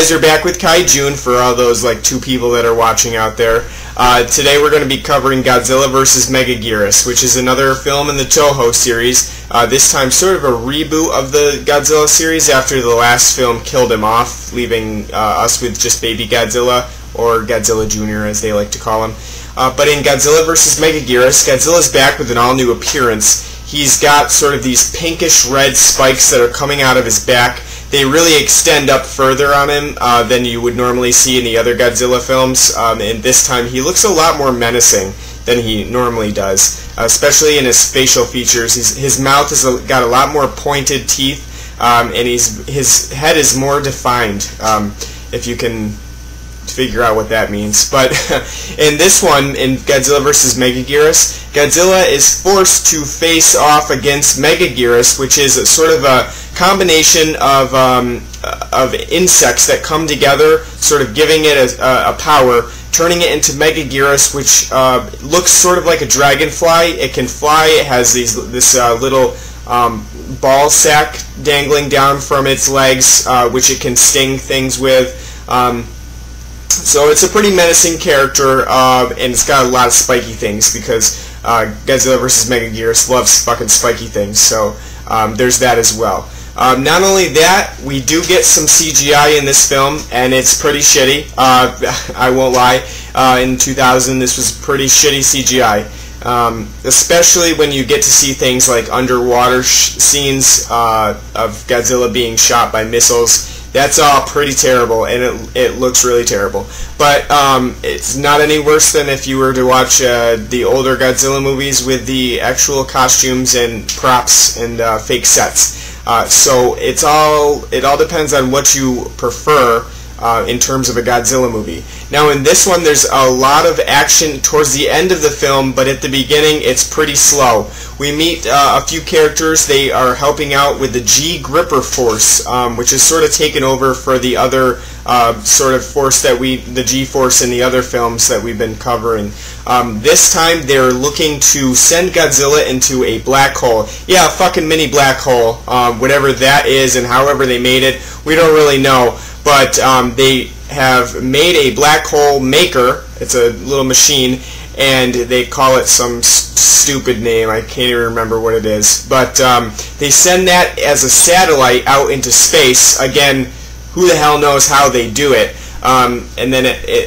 guys, we're back with KaiJune for all those like 2 people that are watching out there. Today we're going to be covering Godzilla vs. Megaguirus, which is another film in the Toho series. This time sort of a reboot of the Godzilla series after the last film killed him off, leaving us with just baby Godzilla, or Godzilla Jr. as they like to call him. But in Godzilla vs. Megaguirus, Godzilla's back with an all-new appearance. He's got sort of these pinkish red spikes that are coming out of his back. They really extend up further on him than you would normally see in the other Godzilla films, and this time he looks a lot more menacing than he normally does, especially in his facial features. His mouth has got a lot more pointed teeth, and his head is more defined, if you can figure out what that means. But in this one, in Godzilla vs. Megaguirus, Godzilla is forced to face off against Megaguirus, which is sort of a combination of insects that come together, sort of giving it a power, turning it into Megaguirus, which looks sort of like a dragonfly. It can fly. It has this little ball sack dangling down from its legs, which it can sting things with. So it's a pretty menacing character, and it's got a lot of spiky things because Godzilla vs. Megaguirus loves fucking spiky things, so there's that as well. Not only that, we do get some CGI in this film, and it's pretty shitty. I won't lie. In 2000, this was pretty shitty CGI, especially when you get to see things like underwater scenes of Godzilla being shot by missiles. That's all pretty terrible, and it looks really terrible. But it's not any worse than if you were to watch the older Godzilla movies with the actual costumes and props and fake sets. So it all depends on what you prefer in terms of a Godzilla movie. Now in this one, there's a lot of action towards the end of the film, but at the beginning it's pretty slow. We meet a few characters. They are helping out with the G-Gripper Force, which has sort of taken over for the other sort of force that the G-Force in the other films that we've been covering. This time they're looking to send Godzilla into a black hole. Yeah, a fucking mini black hole, whatever that is, and however they made it, we don't really know. But they have made a black hole maker. It's a little machine, and they call it some stupid name. I can't even remember what it is. But they send that as a satellite out into space. Again, who the hell knows how they do it. And then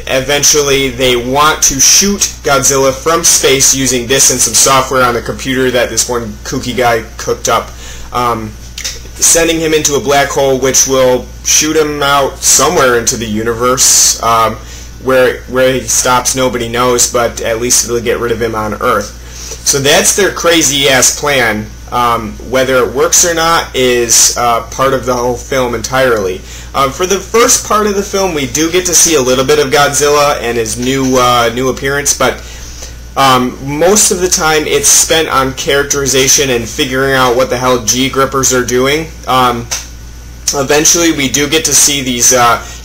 eventually they want to shoot Godzilla from space using this and some software on the computer that this one kooky guy cooked up. Sending him into a black hole, which will shoot him out somewhere into the universe. Where he stops, nobody knows, but at least it'll get rid of him on Earth. So that's their crazy-ass plan. Whether it works or not is part of the whole film entirely. For the first part of the film, we do get to see a little bit of Godzilla and his new appearance, but most of the time it's spent on characterization and figuring out what the hell G-Grippers are doing. Eventually we do get to see these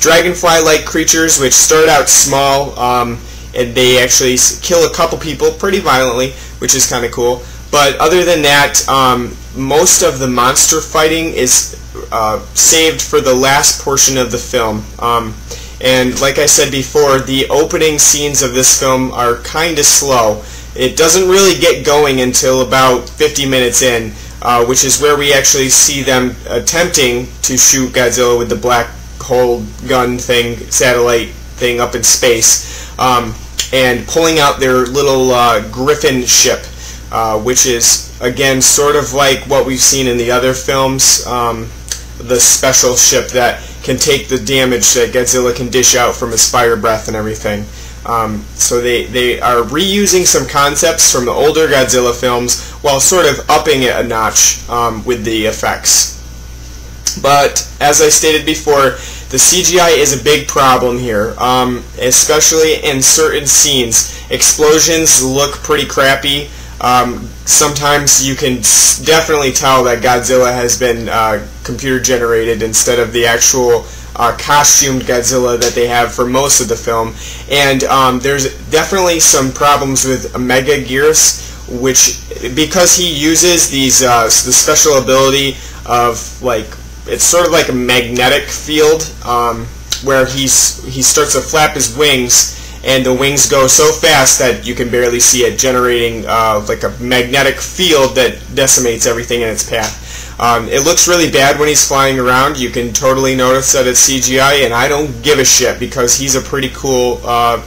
dragonfly-like creatures, which start out small, and they actually kill a couple people pretty violently, which is kind of cool. But other than that, most of the monster fighting is saved for the last portion of the film. And like I said before, the opening scenes of this film are kind of slow. It doesn't really get going until about 50 minutes in, which is where we actually see them attempting to shoot Godzilla with the black hole gun thing, satellite thing up in space, and pulling out their little Griffin ship, which is, again, sort of like what we've seen in the other films, the special ship that can take the damage that Godzilla can dish out from his fire breath and everything. So they are reusing some concepts from the older Godzilla films while sort of upping it a notch with the effects. But as I stated before, the CGI is a big problem here, especially in certain scenes. Explosions look pretty crappy. Sometimes you can definitely tell that Godzilla has been computer generated instead of the actual costumed Godzilla that they have for most of the film. And there's definitely some problems with Megaguirus, which, because he uses these the special ability of, like, it's sort of like a magnetic field, where he starts to flap his wings, and the wings go so fast that you can barely see it, generating like a magnetic field that decimates everything in its path. It looks really bad when he's flying around. You can totally notice that it's CGI, and I don't give a shit because he's a pretty cool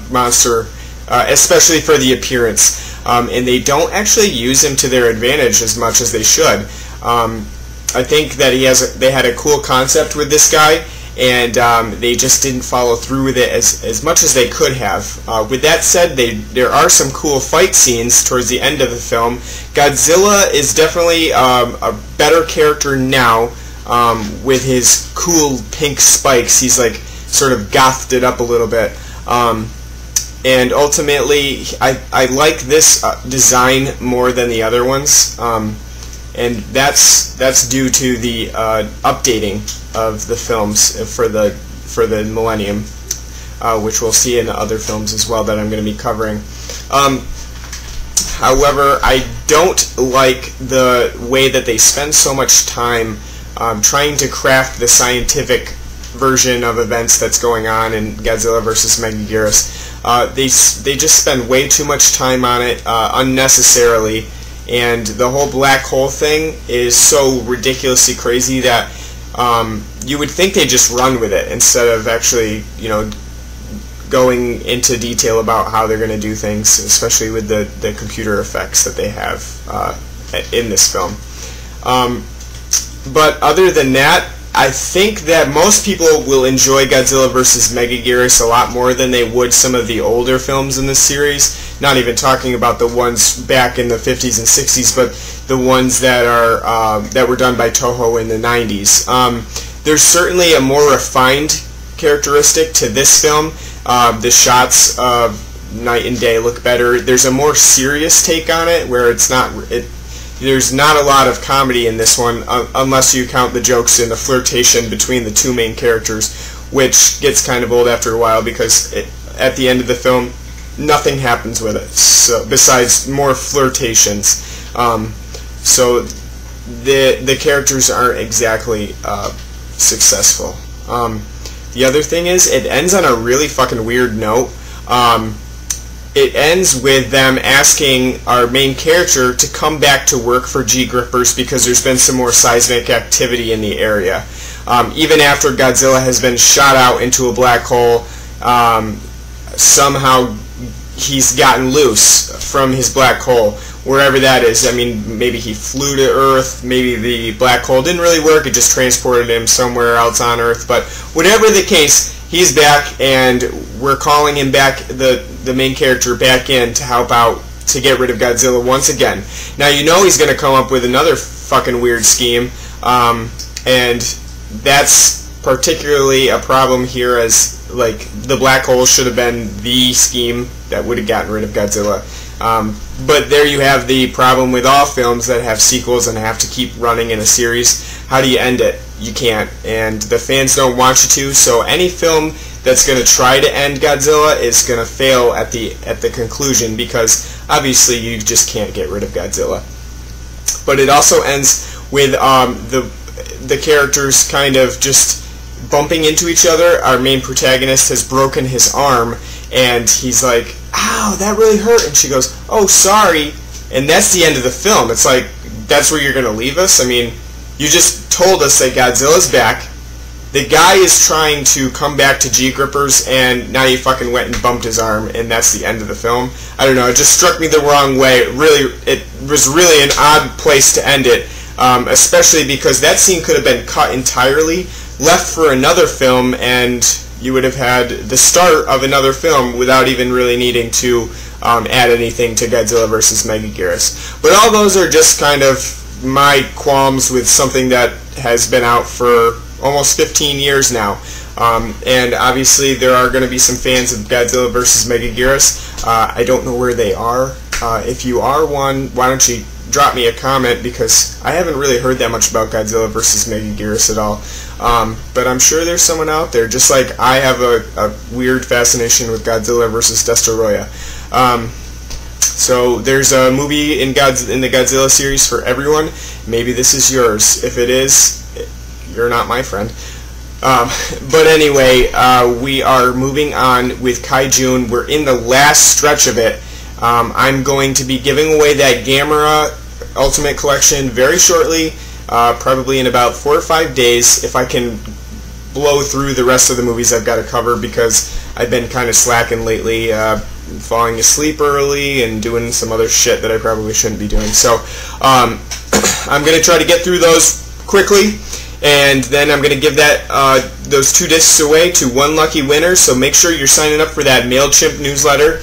monster, especially for the appearance. And they don't actually use him to their advantage as much as they should. I think that they had a cool concept with this guy, and they just didn't follow through with it as much as they could have. With that said, there are some cool fight scenes towards the end of the film. Godzilla is definitely a better character now with his cool pink spikes. He's like sort of gothed it up a little bit. And ultimately, I like this design more than the other ones. And that's due to the updating of the films for the Millennium, which we'll see in other films as well that I'm going to be covering. However, I don't like the way that they spend so much time trying to craft the scientific version of events that's going on in Godzilla vs. Megaguirus. They just spend way too much time on it unnecessarily. And the whole black hole thing is so ridiculously crazy that you would think they just run with it instead of actually, going into detail about how they're going to do things, especially with the computer effects that they have in this film. But other than that, I think that most people will enjoy Godzilla vs. Megaguirus a lot more than they would some of the older films in this series. Not even talking about the ones back in the 50s and 60s, but the ones that were done by Toho in the 90s. There's certainly a more refined characteristic to this film. The shots of night and day look better. There's a more serious take on it, where there's not a lot of comedy in this one, unless you count the jokes and the flirtation between the two main characters, which gets kind of old after a while because at the end of the film, nothing happens with it, so besides more flirtations. So the characters aren't exactly successful. The other thing is, it ends on a really fucking weird note. It ends with them asking our main character to come back to work for G-Grippers because there's been some more seismic activity in the area. Even after Godzilla has been shot out into a black hole, somehow he's gotten loose from his black hole, wherever that is. I mean, maybe he flew to Earth, maybe the black hole didn't really work, it just transported him somewhere else on Earth, but whatever the case, he's back, and we're calling him back, the main character, back in to help out to get rid of Godzilla once again. Now, you know he's going to come up with another fucking weird scheme, and that's particularly a problem here, as like the black hole should have been the scheme that would have gotten rid of Godzilla. But there you have the problem with all films that have sequels and have to keep running in a series. How do you end it? You can't, and the fans don't want you to, so any film that's going to try to end Godzilla is going to fail at the conclusion, because obviously you just can't get rid of Godzilla. But it also ends with the characters kind of just bumping into each other. Our main protagonist has broken his arm, and he's like, "Ow, that really hurt," and she goes, "Oh, sorry," and that's the end of the film. It's like, that's where you're going to leave us? I mean, you just told us that Godzilla's back, the guy is trying to come back to G-Grippers, and now you fucking went and bumped his arm, and that's the end of the film. I don't know, it just struck me the wrong way. It was really an odd place to end it, especially because that scene could have been cut entirely, left for another film, and you would have had the start of another film without even really needing to add anything to Godzilla vs. Megaguirus. But all those are just kind of my qualms with something that has been out for almost 15 years now. And obviously there are going to be some fans of Godzilla vs. Megaguirus. I don't know where they are. If you are one, why don't you drop me a comment, because I haven't really heard that much about Godzilla vs. Megaguirus at all. But I'm sure there's someone out there, just like I have a weird fascination with Godzilla vs. Destoroyah. So there's a movie in the Godzilla series for everyone. Maybe this is yours. If it is, you're not my friend. But anyway, we are moving on with KaiJune. We're in the last stretch of it. I'm going to be giving away that Gamera Ultimate Collection very shortly, probably in about 4 or 5 days, if I can blow through the rest of the movies I've got to cover, because I've been kind of slacking lately, falling asleep early and doing some other shit that I probably shouldn't be doing. So I'm going to try to get through those quickly, and then I'm going to give that those 2 discs away to one lucky winner. So make sure you're signing up for that MailChimp newsletter,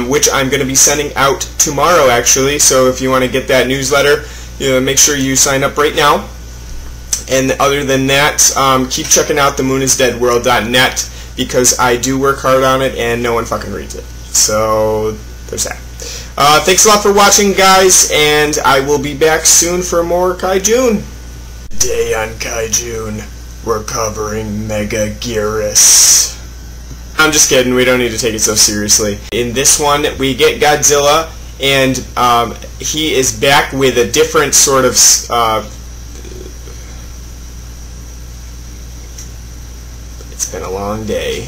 which I'm going to be sending out tomorrow, actually. So if you want to get that newsletter, make sure you sign up right now. And other than that, keep checking out themoonIsDeadWorld.net, because I do work hard on it and no one fucking reads it. So there's that. Thanks a lot for watching, guys, and I will be back soon for more KaiJune. Today on KaiJune, we're covering Megaguirus. I'm just kidding, we don't need to take it so seriously. In this one, we get Godzilla, and he is back with a different sort of it's been a long day.